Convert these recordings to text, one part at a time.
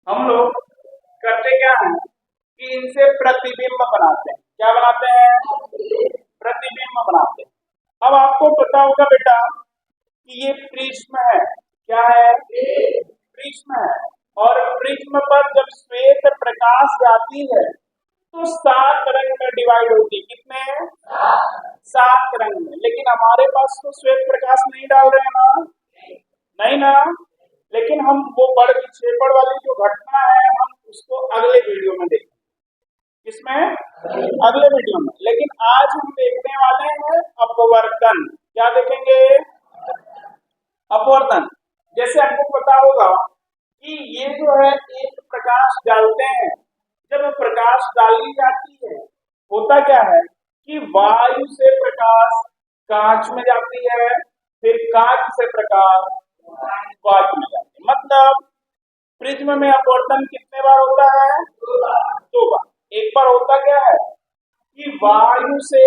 हम लोग करते क्या है कि इनसे प्रतिबिंब बनाते हैं। क्या बनाते हैं? प्रतिबिंब बनाते हैं। अब आपको पता होगा बेटा कि ये प्रिज्म है। क्या है? प्रिज्म है। और प्रिज्म पर जब श्वेत प्रकाश जाती है तो 7 रंग में डिवाइड होती है। कितने? 7 रंग में। लेकिन हमारे पास तो श्वेत प्रकाश नहीं डाल रहे हैं ना, नहीं ना। लेकिन हम वो बड़ विक्षेपण वाली जो घटना है हम उसको अगले वीडियो में देखेंगे। किसमें? अगले वीडियो में। लेकिन आज हम देखने वाले हैं अपवर्तन। क्या देखेंगे? अपवर्तन। जैसे आपको पता होगा कि ये जो है एक प्रकाश डालते हैं, जब प्रकाश डाली जाती है होता क्या है कि वायु से प्रकाश कांच में जाती है, फिर कांच से प्रकाश वायु में जाती है। मतलब प्रिज्म में अपवर्तन कितने बार होता है? 2 बार। एक बार होता क्या है कि वायु से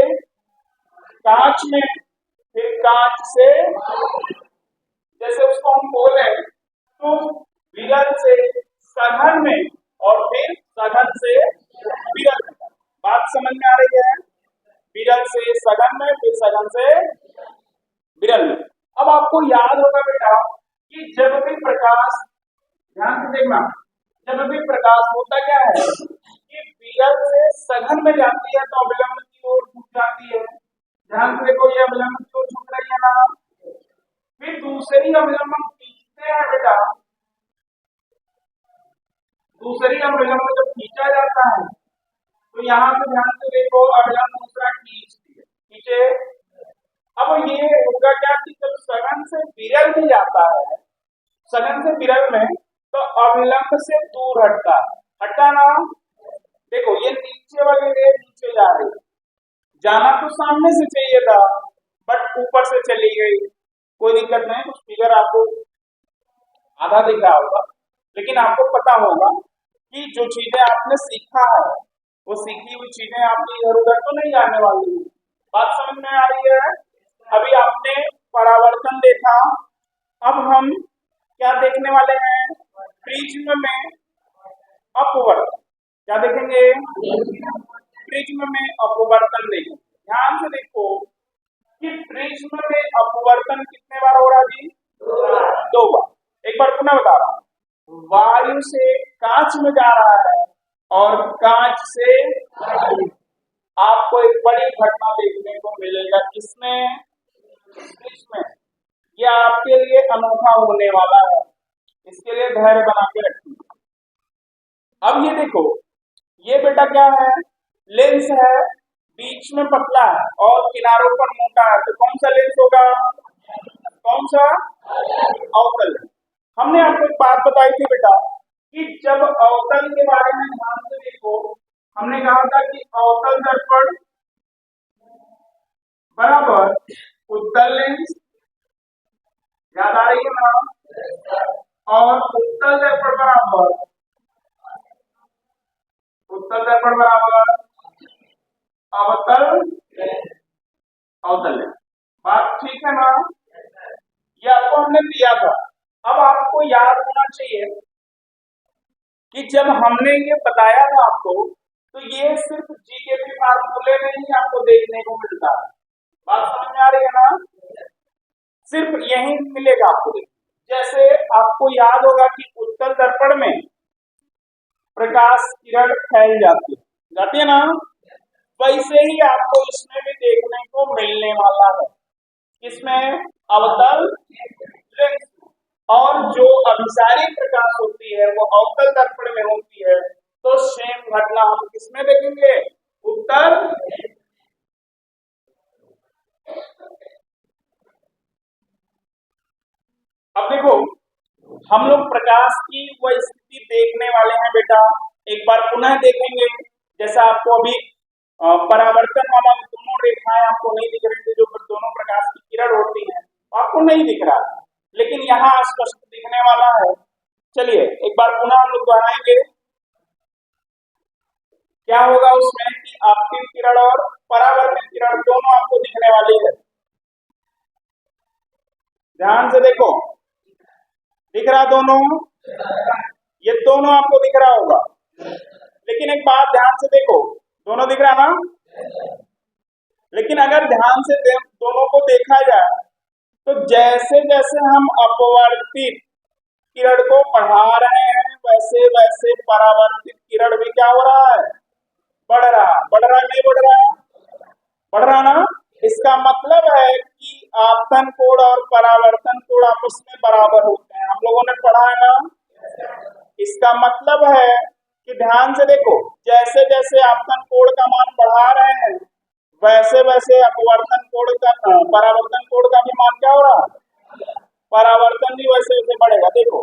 कांच में, फिर कांच से, जैसे उसको हम बोले तो विरल से सघन में और फिर सघन से विरल में। बात समझ में आ रही है? विरल से सघन में, फिर सघन से विरल में। अब आपको याद होगा बेटा कि जब भी प्रकाश, ध्यान से देखना, जब भी प्रकाश होता क्या है कि विरल से सघन में जाती है तो अविलंब की ओर झुक जाती है। ध्यान से देखो, ये अविलंब की ओर झुक रही है ना। फिर दूसरी अविलंब हम खींचते हैं बेटा, दूसरी अविलंब जब खींचा जाता है तो यहाँ से ध्यान से देखो, अविलंब दूसरा खींचे। अब ये होगा क्या कि जब सघन से विरल में जाता है, सघन से विरल में, तो अविलंब से दूर हटता है। हटता ना। देखो ये नीचे वाली रेल नीचे जा रही है, जाना तो सामने से चाहिए था बट ऊपर से चली गई। कोई दिक्कत नहीं, कुछ फिगर आपको आधा दिख रहा होगा, लेकिन आपको पता होगा कि जो चीजें आपने सीखा है वो सीखी हुई चीजें आपकी इधर उधर तो नहीं जाने वाली है। बात समझ में आ रही है? अभी आपने परावर्तन देखा, अब हम क्या देखने वाले हैं? प्रिज्म में अपवर्तन। क्या देखेंगे? प्रिज्म में अपवर्तन देखेंगे। ध्यान से देखो कि प्रिज्म में अपवर्तन कितने बार हो रहा है जी? 2 बार। एक बार पुनः बता रहा हूं, वायु से कांच में जा रहा है और कांच से आपको एक बड़ी घटना देखने को मिलेगा। किसमें? प्रिज्म। यह आपके लिए अनोखा होने वाला है, इसके लिए धैर्य बना के रखिए। अब ये देखो, ये बेटा क्या है? लेंस है, बीच में पतला है और किनारों पर मोटा है, तो कौन सा लेंस होगा? कौन सा? अवतल। हमने आपको एक बात बताई थी बेटा कि जब अवतल के बारे में ध्यान से देखो, हमने कहा था कि अवतल दर्पण बराबर उत्तल लेंस, याद आ रही है ना, और उत्तल दर्पण बराबर अवतल अवतल लेंस। बात ठीक है ना? ये आपको हमने दिया था। अब आपको याद होना चाहिए कि जब हमने ये बताया था आपको, तो ये सिर्फ जीके के फार्मूले में ही आपको देखने को मिलता है। बात समझ में आ रही है ना? सिर्फ यही मिलेगा आपको। जैसे आपको याद होगा कि उत्तल दर्पण में प्रकाश किरण फैल जाती है ना, वैसे ही आपको इसमें भी देखने को मिलने वाला है। इसमें अवतल लेंस, और जो अभिसारी प्रकाश होती है वो अवतल दर्पण में होती है। तो सेम घटना हम किसमें देखेंगे? उत्तल। अब देखो, हम लोग प्रकाश की वह स्थिति देखने वाले हैं बेटा, एक बार पुनः देखेंगे। जैसा आपको अभी परावर्तन वाला दोनों रेखाएं आपको नहीं दिख रही थी, जो दोनों प्रकाश की किरण होती हैं, आपको नहीं दिख रहा, लेकिन यहाँ स्पष्ट दिखने वाला है। चलिए एक बार पुनः हम लोग दोहराएंगे। क्या होगा उसमें कि आपतित किरण और परावर्तित किरण दोनों आपको दिखने वाली है। ध्यान से देखो, दिख रहा दोनों? ये दोनों आपको दिख रहा होगा, लेकिन एक बात ध्यान से देखो, दोनों दिख रहा ना? लेकिन अगर ध्यान से दोनों को देखा जाए तो जैसे जैसे हम अपवर्तित किरण को बढ़ा रहे हैं वैसे वैसे परावर्तित किरण भी क्या हो रहा है? बढ़ रहा। बढ़ रहा नहीं बढ़ रहा? बढ़ रहा ना? इसका मतलब है कि आपतन कोण और परावर्तन कोण आपस में बराबर होते हैं। हम लोगों ने पढ़ा है ना? इसका मतलब है कि ध्यान से देखो, जैसे जैसे आपतन कोण का मान बढ़ा रहे हैं वैसे वैसे अपवर्तन कोण का परावर्तन कोण का भी मान क्या हो रहा है? परावर्तन भी वैसे वैसे बढ़ेगा। देखो,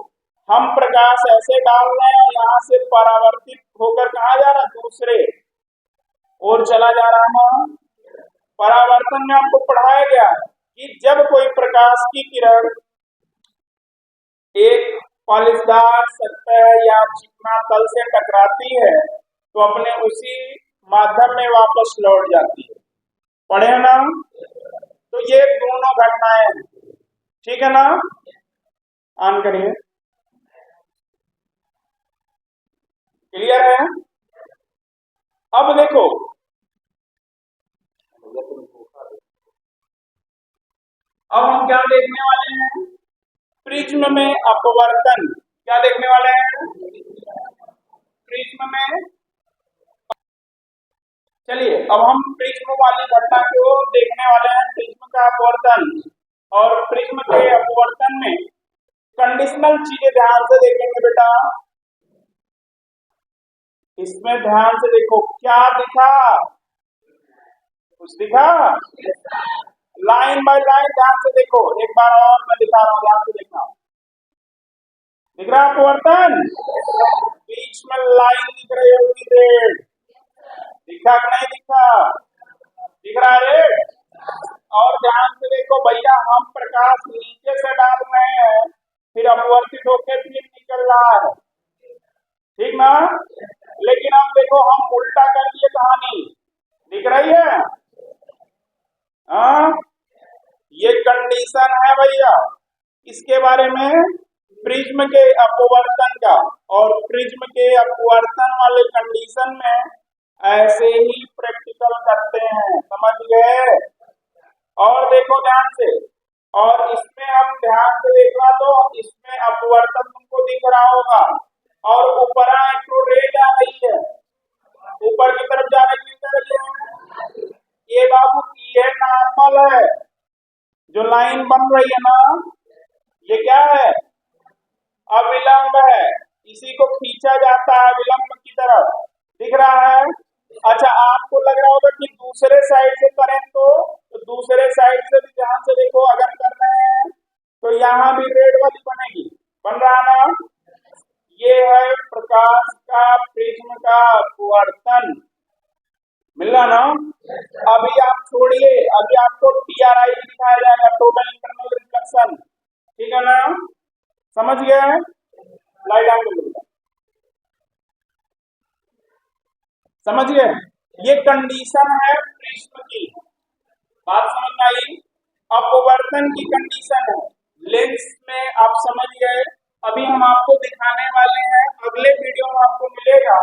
हम प्रकाश ऐसे डाल रहे हैं और यहाँ से परावर्तित होकर कहा जा रहा है? दूसरे और चला जा रहा है। परावर्तन में आपको पढ़ाया गया है कि जब कोई प्रकाश की किरण एक पॉलिशदार सतह या चिकना तल से टकराती है तो अपने उसी माध्यम में वापस लौट जाती है। पढ़े ना? तो ये दोनों घटनाएं हैं, ठीक है ना? ऑन करिए। क्लियर है? अब देखो, अब हम क्या देखने वाले हैं? प्रिज्म में अपवर्तन। क्या देखने वाले हैं? प्रिज्म में। चलिए अब हम प्रिज्म वाली घटना को देखने वाले हैं, प्रिज्म का अपवर्तन। और प्रिज्म के अपवर्तन में कंडीशनल चीजें ध्यान से देखेंगे बेटा। इसमें ध्यान से देखो, क्या दिखा? कुछ दिखा? लाइन बाय लाइन ध्यान से देखो, एक बार और मैं दिखा रहा हूं, ध्यान से देखना। दिख रहा अपवर्तन? बीच में लाइन दिख रही होगी रेड, दिखा कि नहीं दिखा? दिख रहा है रेड? और ध्यान से देखो भैया, हम प्रकाश नीचे से डाल रहे हैं फिर अपवर्तित होकर फिर निकल रहा है, ठीक ना? लेकिन अब देखो हम उल्टा कर दिए कहानी, दिख रही है? हाँ, ये कंडीशन है भैया इसके बारे में, प्रिज्म के अपवर्तन का। और प्रिज्म के अपवर्तन वाले कंडीशन में ऐसे ही प्रैक्टिकल करते हैं, समझ गए? और देखो ध्यान से, और इसमें हम ध्यान से देखना तो इसमें अपवर्तन तुमको दिख रहा होगा और ऊपर एक रे जा रही है, ऊपर की तरफ जा रही है। ये बाबू ये नॉर्मल है, जो लाइन बन रही है ना, ये क्या है? अविलंब है, इसी को खींचा जाता है विलंब की तरफ, दिख रहा है? अच्छा, आपको लग रहा होगा कि दूसरे साइड से करें तो दूसरे साइड से भी ध्यान से देखो, अगर कर रहे हैं तो यहाँ भी रेड वाली बनेगी, बन रहा ना? ये है प्रकाश का प्रिज्म का अपवर्तन, मिल रहा ना? अभी आप छोड़िए, अभी आपको TRI दिखाया जाएगा, टोटल इंटरनल रिफ्लेक्शन, ठीक है ना? समझ गए? लाइट ऑन कर, समझ गए? ये कंडीशन है प्रिज्म की, बात समझ में आई? अपवर्तन की कंडीशन है लेंस में, आप समझ गए? अभी हम आपको दिखाने वाले हैं, अगले वीडियो में आपको मिलेगा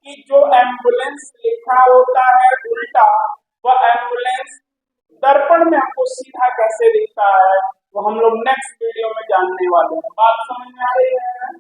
कि जो एम्बुलेंस लिखा होता है उल्टा, वह एम्बुलेंस दर्पण में आपको सीधा कैसे दिखता है, वो हम लोग नेक्स्ट वीडियो में जानने वाले हैं। बात समझ में आ रही है?